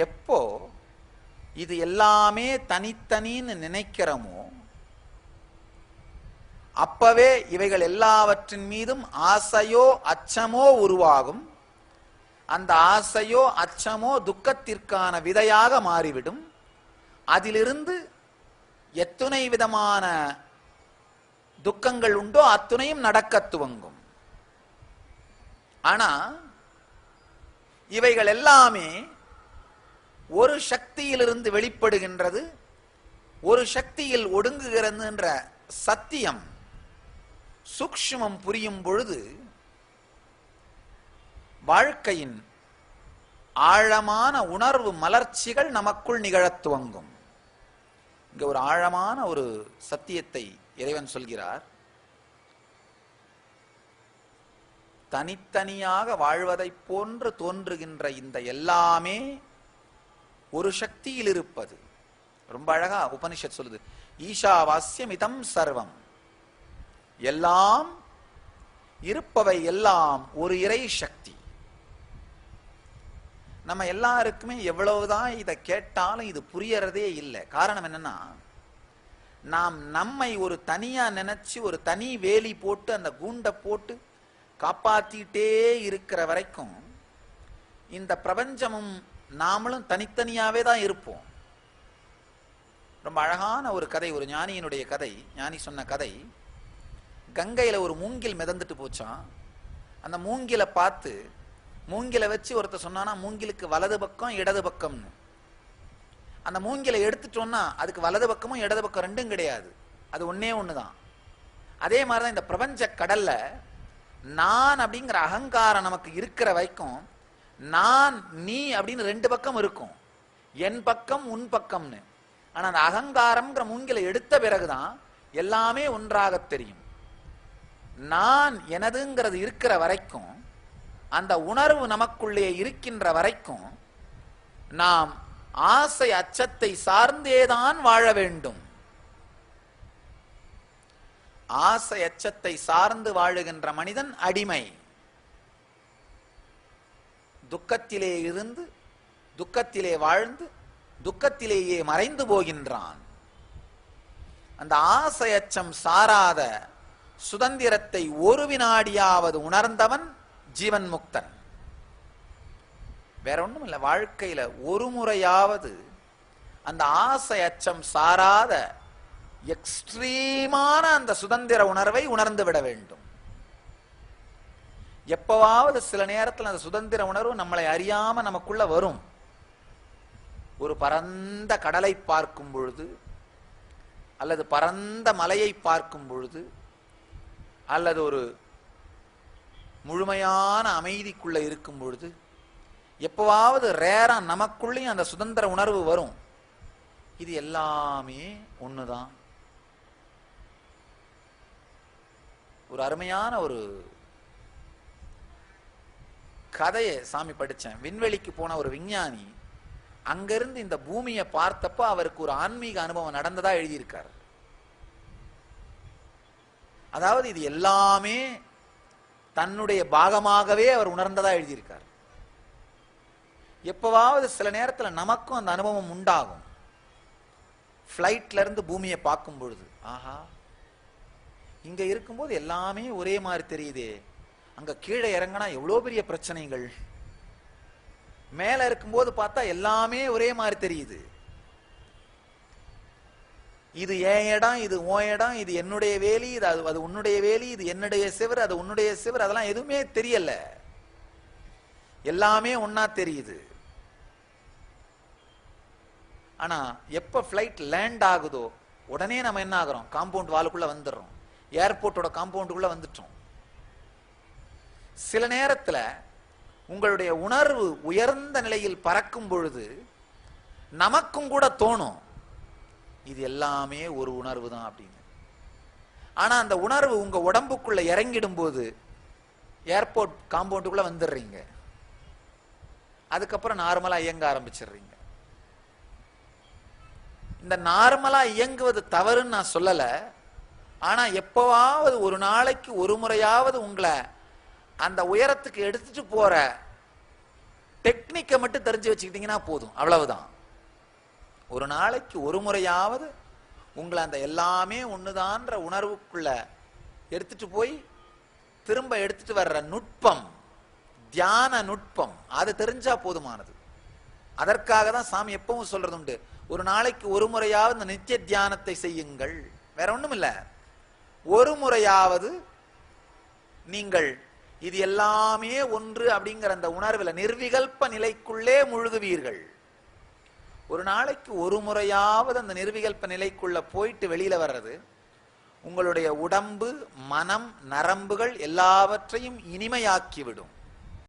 எப்போ இது எல்லாமே தனித்தனின்னு நினைக்கிறோமோ அப்பவே இவைகள் எல்லாவற்றின் மீதும் ஆசையோ அச்சமோ உருவாகும். அந்த ஆசையோ அச்சமோ துக்கத்திற்கான விதையாக மாறிவிடும். அதிலிருந்து எத்துணை விதமான துக்கங்கள் உண்டோ அத்துணையும் நடக்க துவங்கும். ஆனா இவைகள் எல்லாமே ஒரு சக்தியிலிருந்து வெளிப்படுகின்றது, ஒரு சக்தியில் ஒடுங்குகிறது என்ற சத்தியம் சூக்ஷ்மம் புரியும் பொழுது வாழ்க்கையின் ஆழமான உணர்வு மலர்ச்சிகள் நமக்குள் நிகழத் துவங்கும். இங்க ஒரு ஆழமான ஒரு சத்தியத்தை இறைவன் சொல்கிறார். தனித்தனியாக வாழ்வதை போன்று தோன்றுகின்ற இந்த எல்லாமே ஒரு சக்தியில் இருப்பது. ரொம்ப அழகா உபனிஷத் சொல்லுது, ஈஷாவாஸ்யம் இதம் சர்வம். எல்லாம் இருப்பவை எல்லாம் ஒரு இறை சக்தி. நம்ம எல்லாருக்குமே எவ்வளவுதான் இதை கேட்டாலும் இது புரியறதே இல்லை. காரணம் என்னன்னா, நாம் நம்மை ஒரு தனியா நினைச்சு ஒரு தனி வேலி போட்டு அந்த கூண்டை போட்டு காப்பாத்திட்டே இருக்கிற வரைக்கும் இந்த பிரபஞ்சமும் நாமளும் தனித்தனியாவே தான் இருப்போம். ரொம்ப அழகான ஒரு கதை, ஒரு ஞானியினுடைய கதை. ஞானி சொன்ன கதை, கங்கையில ஒரு மூங்கில் மிதந்துட்டு போச்சான். அந்த மூங்கில பார்த்து மூங்கில வச்சு ஒருத்தர் சொன்னானா, மூங்கிலுக்கு வலது பக்கம் இடது பக்கம்னு. அந்த மூங்கில எடுத்துட்டோம்னா அதுக்கு வலது பக்கமும் இடது பக்கம் ரெண்டும் கிடையாது, அது ஒன்னே ஒண்ணுதான். அதே மாதிரிதான் இந்த பிரபஞ்ச கடல்ல நான் அப்படிங்கிற அகங்காரம் நமக்கு இருக்கிற வரைக்கும் நான் நீ அப்படின்னு ரெண்டு பக்கம் இருக்கும், என் பக்கம் உன் பக்கம்னு. ஆனா அந்த அகங்காரம்ங்கிற மூங்கில எடுத்த பிறகுதான் எல்லாமே ஒன்றாக தெரியும். நான் எனதுங்கிறது இருக்கிற வரைக்கும், அந்த உணர்வு நமக்குள்ளே இருக்கின்ற வரைக்கும் நாம் ஆசை அச்சத்தை சார்ந்தேதான் வாழ வேண்டும். ஆசை அச்சத்தை சார்ந்து வாழுகின்ற மனிதன் அடிமை. துக்கத்திலே இருந்து துக்கத்திலே வாழ்ந்து துக்கத்திலேயே மறைந்து போகின்றான். அந்த ஆசை அச்சம் சாராத சுதந்திரத்தை ஒரு வினாடியாவது உணர்ந்தவன் ஜீவன் முக்தன். வேற ஒண்ணும் இல்லை, வாழ்க்கையில ஒரு முறையாவது அந்த ஆசை அச்சம் சாராத எக்ஸ்ட்ரீமான அந்த சுதந்திர உணர்வை உணர்ந்து விட வேண்டும். எப்பவாவது சில நேரத்தில் அந்த சுதந்திர உணர்வு நம்மளை அறியாம நமக்குள்ள வரும். ஒரு பரந்த கடலை பார்க்கும் பொழுது, அல்லது பரந்த மலையை பார்க்கும் பொழுது, அல்லது ஒரு முழுமையான அமைதிக்குள்ள இருக்கும் பொழுது, எப்பவாவது ரேரா நமக்குள்ளேயும் அந்த சுதந்திர உணர்வு வரும். இது எல்லாமே ஒண்ணுதான். ஒரு அருமையான ஒரு கதையை சாமி படிச்சேன். விண்வெளிக்கு போன ஒரு விஞ்ஞானி அங்கிருந்து இந்த பூமியை பார்த்தப்ப அவருக்கு ஒரு ஆன்மீக அனுபவம் நடந்ததா எழுதியிருக்காரு. அதாவது இது எல்லாமே தன்னுடைய பாகமாகவே அவர் உணர்ந்ததா எழுதியிருக்கார். எப்பவாவது சில நேரத்தில் நமக்கும் அந்த அனுபவம் உண்டாகும். பிளைட்ல இருந்து பூமியை பார்க்கும் பொழுது, ஆஹா, இங்க இருக்கும்போது எல்லாமே ஒரே மாதிரி தெரியுதே, அங்க கீழே இறங்கினா எவ்வளவு பெரிய பிரச்சனைகள், மேல இருக்கும்போது பார்த்தா எல்லாமே ஒரே மாதிரி தெரியுது. இது என் இடம், இது உன் இடம், இது என்னுடைய வேலி, இது அது உன்னுடைய வேலி, இது என்னுடைய சிவர், அது உன்னுடைய சிவர், அதெல்லாம் எதுவுமே தெரியல, எல்லாமே ஒன்னா தெரியுது. ஆனா எப்ப பிளைட் லேண்ட் ஆகுதோ உடனே நம்ம என்ன ஆகுறோம், காம்பவுண்ட் வாலுக்குள்ள வந்துடுறோம், ஏர்போர்ட்டோட காம்பவுண்டுக்குள்ள வந்துட்டோம். சில நேரத்துல உங்களுடைய உணர்வு உயர்ந்த நிலையில் பறக்கும் பொழுது நமக்கும் கூட தோணும் இது எல்லாமே ஒரு உணர்வு தான் அப்படின்னு. ஆனா அந்த உணர்வு உங்க உடம்புக்குள்ள இறங்கிடும் போது ஏர்போர்ட் காம்பவுண்டுக்குள்ள வந்துடுறீங்க, அதுக்கப்புறம் நார்மலா இயங்க ஆரம்பிச்சிடுறீங்க. இந்த நார்மலா இயங்குவது தவறுன்னு நான் சொல்லல. ஆனா எப்பவாவது ஒரு நாளைக்கு ஒரு முறையாவது உங்களை அந்த உயரத்துக்கு எடுத்துட்டு போற டெக்னிக்கை மட்டும் தெரிஞ்சு வச்சுக்கிட்டீங்கன்னா போதும், அவ்வளவுதான். ஒரு நாளைக்கு ஒரு முறையாவது உங்களை அந்த எல்லாமே ஒண்ணுதான்ற உணர்வுக்குள்ள எடுத்துட்டு போய் திரும்ப எடுத்துட்டு வர்ற நுட்பம், தியான நுட்பம், அது தெரிஞ்சா போதுமானது. அதற்காக தான் சாமி எப்பவும் சொல்றது உண்டு, ஒரு நாளைக்கு ஒரு முறையாவது இந்த நித்திய தியானத்தை செய்யுங்கள். வேற ஒண்ணும் இல்ல, ஒரு முறையாவது நீங்கள் இது எல்லாமே ஒன்று அப்படிங்கிற அந்த உணர்வில் நிர்விகல்ப நிலைக்குள்ளே முழுகுவீர்கள். ஒரு நாளைக்கு ஒரு முறையாவது அந்த நிர்விகல்ப நிலைக்குள்ள போயிட்டு வெளியில வர்றது உங்களுடைய உடம்பு, மனம், நரம்புகள் எல்லாவற்றையும் இனிமையாக்கிவிடும்.